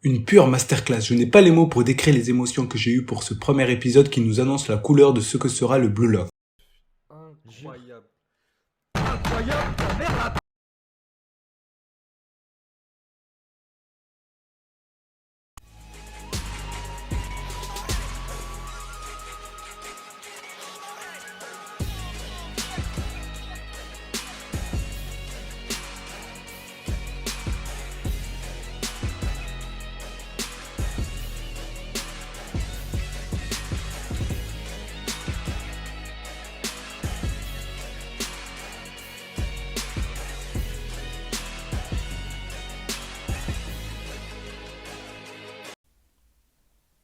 Une pure masterclass, je n'ai pas les mots pour décrire les émotions que j'ai eues pour ce premier épisode qui nous annonce la couleur de ce que sera le Blue Lock. Incroyable. Incroyable, ta merde.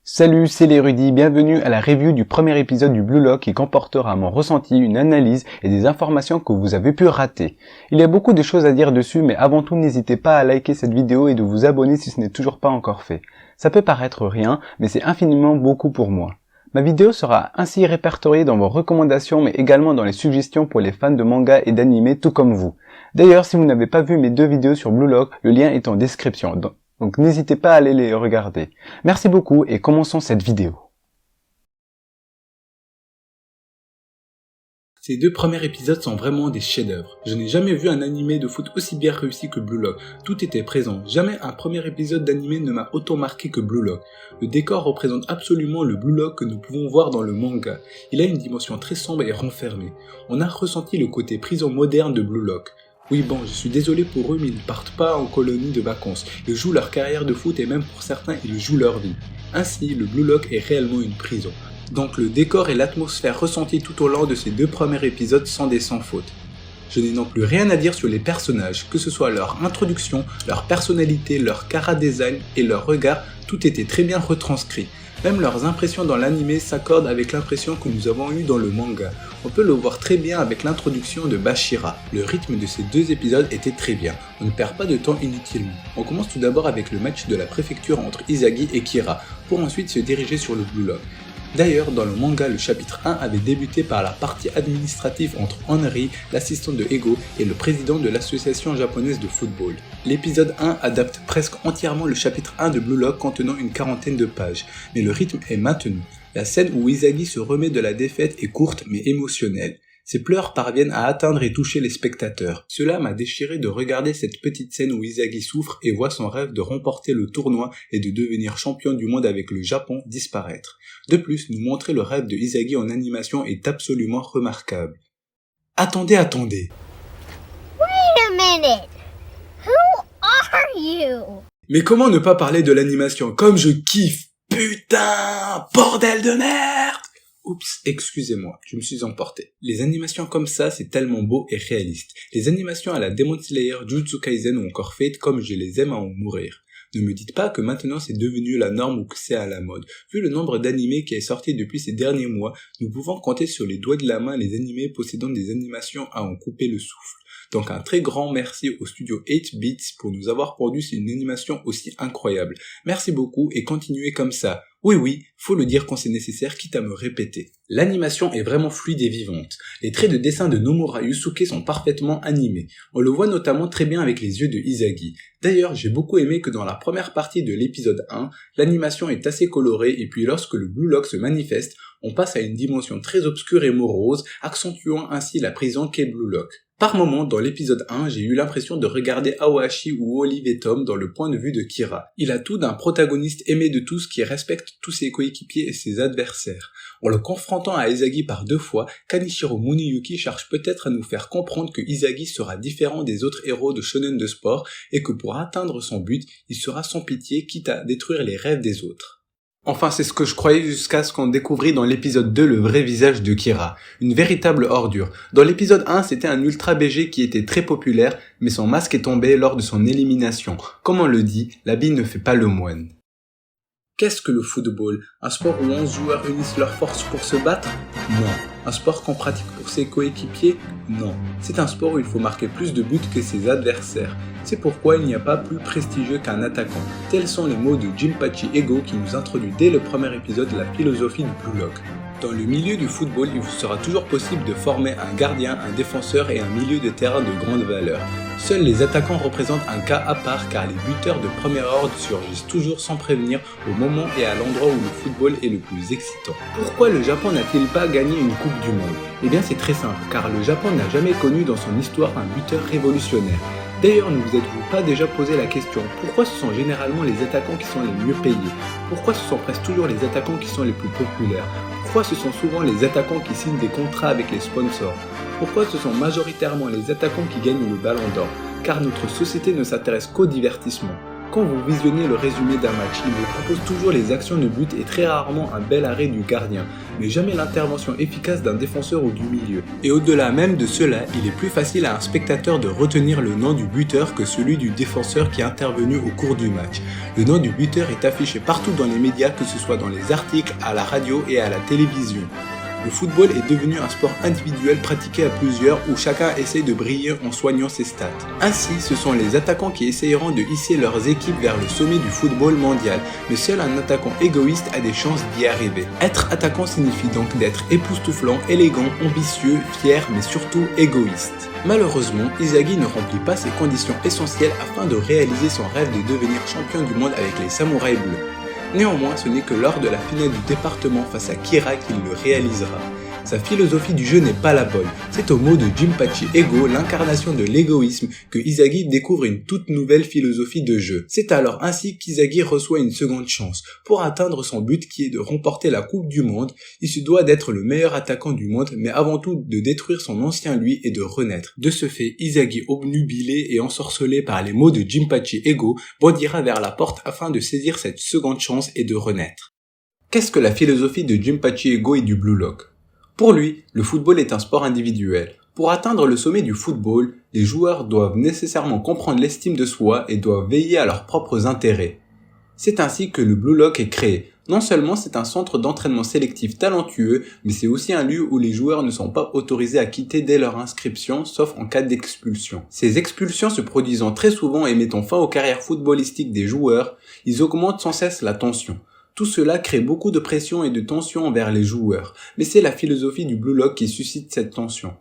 Salut, c'est l'érudit, bienvenue à la review du premier épisode du Blue Lock qui comportera mon ressenti, une analyse et des informations que vous avez pu rater. Il y a beaucoup de choses à dire dessus, mais avant tout n'hésitez pas à liker cette vidéo et de vous abonner si ce n'est toujours pas encore fait. Ça peut paraître rien, mais c'est infiniment beaucoup pour moi. Ma vidéo sera ainsi répertoriée dans vos recommandations, mais également dans les suggestions pour les fans de manga et d'anime tout comme vous. D'ailleurs, si vous n'avez pas vu mes deux vidéos sur Blue Lock, le lien est en description. Donc n'hésitez pas à aller les regarder. Merci beaucoup et commençons cette vidéo. Ces deux premiers épisodes sont vraiment des chefs-d'œuvre. Je n'ai jamais vu un animé de foot aussi bien réussi que Blue Lock. Tout était présent. Jamais un premier épisode d'animé ne m'a autant marqué que Blue Lock. Le décor représente absolument le Blue Lock que nous pouvons voir dans le manga. Il a une dimension très sombre et renfermée. On a ressenti le côté prison moderne de Blue Lock. Oui bon, je suis désolé pour eux, mais ils ne partent pas en colonie de vacances. Ils jouent leur carrière de foot et même pour certains, ils jouent leur vie. Ainsi, le Blue Lock est réellement une prison. Donc le décor et l'atmosphère ressentis tout au long de ces deux premiers épisodes sont des sans faute. Je n'ai non plus rien à dire sur les personnages, que ce soit leur introduction, leur personnalité, leur chara-design et leur regard, tout était très bien retranscrit. Même leurs impressions dans l'anime s'accordent avec l'impression que nous avons eue dans le manga. On peut le voir très bien avec l'introduction de Bashira. Le rythme de ces deux épisodes était très bien. On ne perd pas de temps inutilement. On commence tout d'abord avec le match de la préfecture entre Izagi et Kira, pour ensuite se diriger sur le Blue Lock. D'ailleurs, dans le manga, le chapitre 1 avait débuté par la partie administrative entre Henry, l'assistant de Ego, et le président de l'association japonaise de football. L'épisode 1 adapte presque entièrement le chapitre 1 de Blue Lock contenant une quarantaine de pages, mais le rythme est maintenu. La scène où Izagi se remet de la défaite est courte mais émotionnelle. Ses pleurs parviennent à atteindre et toucher les spectateurs. Cela m'a déchiré de regarder cette petite scène où Izagi souffre et voit son rêve de remporter le tournoi et de devenir champion du monde avec le Japon disparaître. De plus, nous montrer le rêve de Izagi en animation est absolument remarquable. Attendez. Wait a minute! Who are you? Mais comment ne pas parler de l'animation comme je kiffe? Putain! Bordel de merde! Oups, excusez-moi, je me suis emporté. Les animations comme ça, c'est tellement beau et réaliste. Les animations à la Demon Slayer, Jujutsu Kaisen ou encore Fate comme je les aime à en mourir. Ne me dites pas que maintenant c'est devenu la norme ou que c'est à la mode. Vu le nombre d'animés qui est sorti depuis ces derniers mois, nous pouvons compter sur les doigts de la main les animés possédant des animations à en couper le souffle. Donc un très grand merci au studio 8 Bits pour nous avoir produit une animation aussi incroyable. Merci beaucoup et continuez comme ça. Oui, faut le dire quand c'est nécessaire, quitte à me répéter. L'animation est vraiment fluide et vivante. Les traits de dessin de Nomura Yusuke sont parfaitement animés. On le voit notamment très bien avec les yeux de Izagi. D'ailleurs, j'ai beaucoup aimé que dans la première partie de l'épisode 1, l'animation est assez colorée et puis lorsque le Blue Lock se manifeste, on passe à une dimension très obscure et morose, accentuant ainsi la prison qu'est Blue Lock. Par moments, dans l'épisode 1, j'ai eu l'impression de regarder Aohashi ou Olive et Tom dans le point de vue de Kira. Il a tout d'un protagoniste aimé de tous qui respecte tous ses coéquipiers et ses adversaires. En le confrontant à Izagi par deux fois, Kanishiro Muniyuki cherche peut-être à nous faire comprendre que Izagi sera différent des autres héros de shonen de sport et que pour atteindre son but, il sera sans pitié quitte à détruire les rêves des autres. Enfin, c'est ce que je croyais jusqu'à ce qu'on découvrit dans l'épisode 2 le vrai visage de Kira. Une véritable ordure. Dans l'épisode 1, c'était un ultra BG qui était très populaire, mais son masque est tombé lors de son élimination. Comme on le dit, l'habit ne fait pas le moine. Qu'est-ce que le football? Un sport où 11 joueurs unissent leurs forces pour se battre? Non. Un sport qu'on pratique pour ses coéquipiers? Non. C'est un sport où il faut marquer plus de buts que ses adversaires. C'est pourquoi il n'y a pas plus prestigieux qu'un attaquant. Tels sont les mots de Jinpachi Ego qui nous introduit dès le premier épisode la philosophie du Blue Lock. Dans le milieu du football, il vous sera toujours possible de former un gardien, un défenseur et un milieu de terrain de grande valeur. Seuls les attaquants représentent un cas à part car les buteurs de premier ordre surgissent toujours sans prévenir au moment et à l'endroit où le football est le plus excitant. Pourquoi le Japon n'a-t-il pas gagné une Coupe du Monde? Eh bien c'est très simple, car le Japon n'a jamais connu dans son histoire un buteur révolutionnaire. D'ailleurs, ne vous êtes-vous pas déjà posé la question, pourquoi ce sont généralement les attaquants qui sont les mieux payés? Pourquoi ce sont presque toujours les attaquants qui sont les plus populaires? Pourquoi ce sont souvent les attaquants qui signent des contrats avec les sponsors? Pourquoi ce sont majoritairement les attaquants qui gagnent le ballon d'or? Car notre société ne s'intéresse qu'au divertissement. Quand vous visionnez le résumé d'un match, il vous propose toujours les actions de but et très rarement un bel arrêt du gardien, mais jamais l'intervention efficace d'un défenseur ou du milieu. Et au-delà même de cela, il est plus facile à un spectateur de retenir le nom du buteur que celui du défenseur qui est intervenu au cours du match. Le nom du buteur est affiché partout dans les médias, que ce soit dans les articles, à la radio et à la télévision. Le football est devenu un sport individuel pratiqué à plusieurs où chacun essaye de briller en soignant ses stats. Ainsi, ce sont les attaquants qui essayeront de hisser leurs équipes vers le sommet du football mondial, mais seul un attaquant égoïste a des chances d'y arriver. Être attaquant signifie donc d'être époustouflant, élégant, ambitieux, fier, mais surtout égoïste. Malheureusement, Inzaghi ne remplit pas ces conditions essentielles afin de réaliser son rêve de devenir champion du monde avec les Samouraïs bleus. Néanmoins, ce n'est que lors de la finale du département face à Kira qu'il le réalisera. Sa philosophie du jeu n'est pas la bonne. C'est au mot de Jinpachi Ego, l'incarnation de l'égoïsme, que Inzaghi découvre une toute nouvelle philosophie de jeu. C'est alors ainsi qu'Inzaghi reçoit une seconde chance. Pour atteindre son but qui est de remporter la Coupe du Monde, il se doit d'être le meilleur attaquant du monde, mais avant tout de détruire son ancien lui et de renaître. De ce fait, Inzaghi, obnubilé et ensorcelé par les mots de Jinpachi Ego, bondira vers la porte afin de saisir cette seconde chance et de renaître. Qu'est-ce que la philosophie de Jinpachi Ego et du Blue Lock? Pour lui, le football est un sport individuel. Pour atteindre le sommet du football, les joueurs doivent nécessairement comprendre l'estime de soi et doivent veiller à leurs propres intérêts. C'est ainsi que le Blue Lock est créé. Non seulement c'est un centre d'entraînement sélectif talentueux, mais c'est aussi un lieu où les joueurs ne sont pas autorisés à quitter dès leur inscription, sauf en cas d'expulsion. Ces expulsions se produisant très souvent et mettant fin aux carrières footballistiques des joueurs, ils augmentent sans cesse la tension. Tout cela crée beaucoup de pression et de tension envers les joueurs, mais c'est la philosophie du Blue Lock qui suscite cette tension.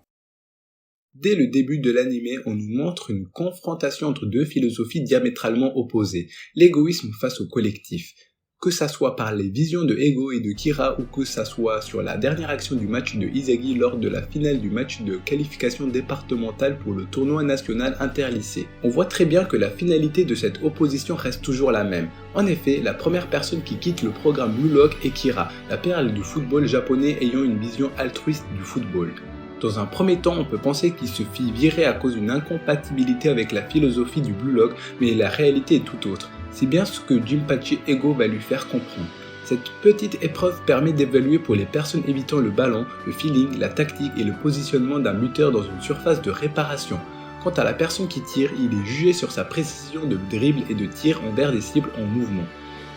Dès le début de l'anime, on nous montre une confrontation entre deux philosophies diamétralement opposées, l'égoïsme face au collectif. Que ça soit par les visions de Ego et de Kira ou que ça soit sur la dernière action du match de Inzaghi lors de la finale du match de qualification départementale pour le tournoi national interlycée. On voit très bien que la finalité de cette opposition reste toujours la même. En effet, la première personne qui quitte le programme Blue Lock est Kira, la perle du football japonais ayant une vision altruiste du football. Dans un premier temps, on peut penser qu'il se fit virer à cause d'une incompatibilité avec la philosophie du Blue Lock, mais la réalité est tout autre. C'est bien ce que Jinpachi Ego va lui faire comprendre. Cette petite épreuve permet d'évaluer pour les personnes évitant le ballon, le feeling, la tactique et le positionnement d'un buteur dans une surface de réparation. Quant à la personne qui tire, il est jugé sur sa précision de dribble et de tir envers des cibles en mouvement.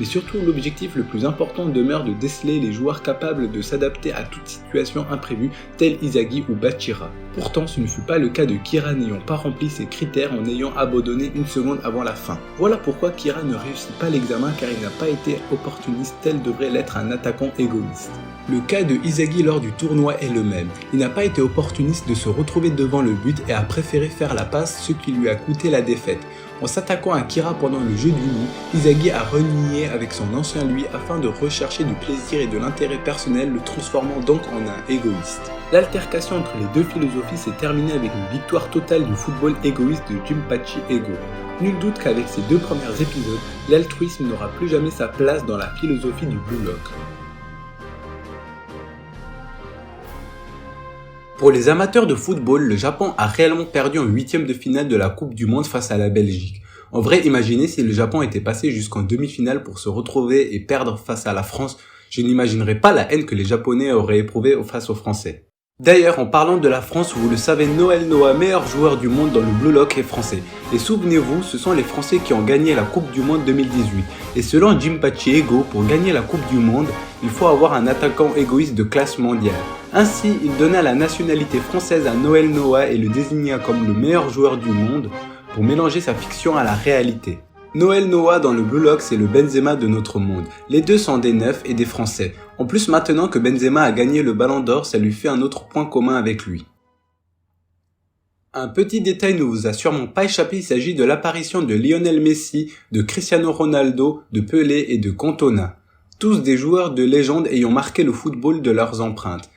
Mais surtout, l'objectif le plus important demeure de déceler les joueurs capables de s'adapter à toute situation imprévue, tels Inzaghi ou Bachira. Pourtant, ce ne fut pas le cas de Kira n'ayant pas rempli ces critères en ayant abandonné une seconde avant la fin. Voilà pourquoi Kira ne réussit pas l'examen car il n'a pas été opportuniste tel devrait l'être un attaquant égoïste. Le cas de Inzaghi lors du tournoi est le même. Il n'a pas été opportuniste de se retrouver devant le but et a préféré faire la passe, ce qui lui a coûté la défaite. En s'attaquant à Kira pendant le jeu du nid, Inzaghi a renié avec son ancien lui afin de rechercher du plaisir et de l'intérêt personnel, le transformant donc en un égoïste. L'altercation entre les deux philosophies s'est terminée avec une victoire totale du football égoïste de Jinpachi Ego. Nul doute qu'avec ces deux premiers épisodes, l'altruisme n'aura plus jamais sa place dans la philosophie du Blue Lock. Pour les amateurs de football, le Japon a réellement perdu en huitième de finale de la Coupe du Monde face à la Belgique. En vrai, imaginez si le Japon était passé jusqu'en demi-finale pour se retrouver et perdre face à la France, je n'imaginerais pas la haine que les Japonais auraient éprouvée face aux Français. D'ailleurs, en parlant de la France, vous le savez, Noël Noah, meilleur joueur du monde dans le Blue Lock, est français. Et souvenez-vous, ce sont les Français qui ont gagné la Coupe du Monde 2018. Et selon Jinpachi Ego, pour gagner la Coupe du Monde, il faut avoir un attaquant égoïste de classe mondiale. Ainsi, il donna la nationalité française à Noël Noah et le désigna comme le meilleur joueur du monde pour mélanger sa fiction à la réalité. Noël Noah dans le Blue Lock, c'est le Benzema de notre monde. Les deux sont des neufs et des Français. En plus, maintenant que Benzema a gagné le Ballon d'Or, ça lui fait un autre point commun avec lui. Un petit détail ne vous a sûrement pas échappé, il s'agit de l'apparition de Lionel Messi, de Cristiano Ronaldo, de Pelé et de Cantona. Tous des joueurs de légende ayant marqué le football de leurs empreintes.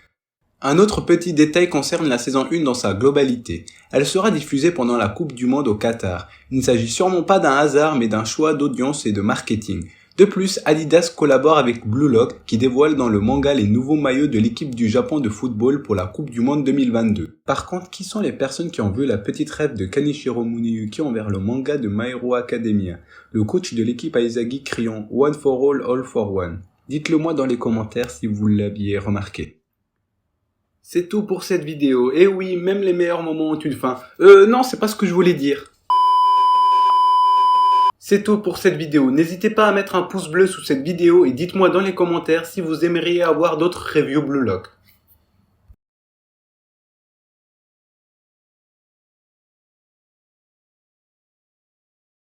Un autre petit détail concerne la saison 1 dans sa globalité. Elle sera diffusée pendant la Coupe du Monde au Qatar. Il ne s'agit sûrement pas d'un hasard mais d'un choix d'audience et de marketing. De plus, Adidas collabore avec Blue Lock qui dévoile dans le manga les nouveaux maillots de l'équipe du Japon de football pour la Coupe du Monde 2022. Par contre, qui sont les personnes qui ont vu la petite rêve de Kanichiro Muneyuki envers le manga de My Hero Academia, le coach de l'équipe Aizagi criant « One for all, all for one ». Dites-le moi dans les commentaires si vous l'aviez remarqué. C'est tout pour cette vidéo. Et oui, même les meilleurs moments ont une fin. Non, c'est pas ce que je voulais dire. C'est tout pour cette vidéo. N'hésitez pas à mettre un pouce bleu sous cette vidéo et dites-moi dans les commentaires si vous aimeriez avoir d'autres reviews Blue Lock.